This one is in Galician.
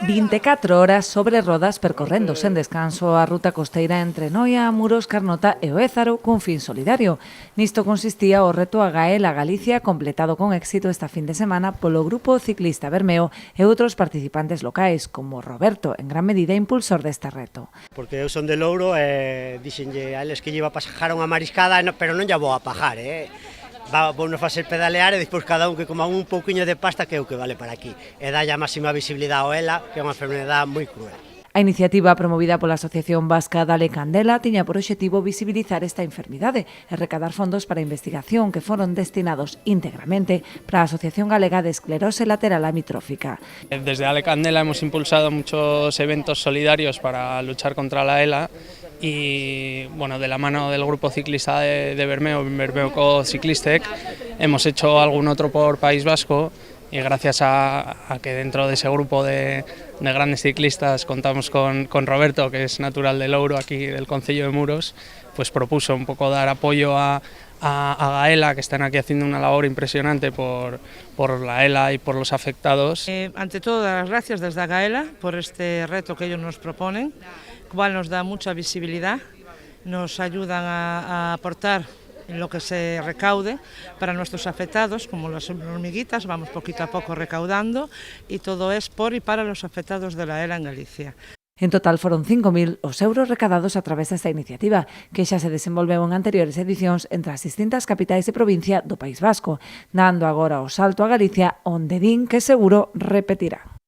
24 horas sobre rodas percorrendo sen descanso a ruta costeira entre Noia, Muros, Carnota e o Ézaro cun fin solidario. Nisto consistía o reto Agael a Galicia completado con éxito esta fin de semana polo grupo ciclista Bermeo e outros participantes locais, como Roberto, en gran medida impulsor deste reto. Porque eu son de Louro e dixenlle a eles que lle iba a pajar unha mariscada, pero non lla vou a pajar, vou nos facer pedalear e despois cada un que coma un pouquiño de pasta que é o que vale para aquí. E dá a máxima visibilidade ao ELA, que é unha enfermedade moi cruel. A iniciativa promovida pola Asociación Vasca Dale Candela tiña por obxectivo visibilizar esta enfermidade e recadar fondos para a investigación que foron destinados íntegramente para a Asociación Galega de Esclerose Lateral Amitrófica. Desde Dale Candela hemos impulsado muchos eventos solidarios para luchar contra la ELA y bueno, de la mano del grupo ciclista de Bermeo, Bermeoko Ciclistec, hemos hecho algún otro por País Vasco. Y gracias a que dentro de ese grupo de grandes ciclistas contamos con Roberto, que es natural de Louro, aquí del concello de Muros, pues propuso un poco dar apoyo a Gaela, que están aquí haciendo una labor impresionante por la ELA y por los afectados. Ante todo, dar las gracias desde Gaela por este reto que ellos nos proponen, cual nos da mucha visibilidad, nos ayudan a aportar en lo que se recaude para nuestros afectados, como las hormiguitas, vamos poquito a poco recaudando y todo es por y para los afectados de la ELA en Galicia. En total foron 5.000 os euros recadados a través desta iniciativa, que xa se desenvolveu en anteriores edicións entre as distintas capitais de provincia do País Vasco, dando agora o salto a Galicia, onde din que seguro repetirá.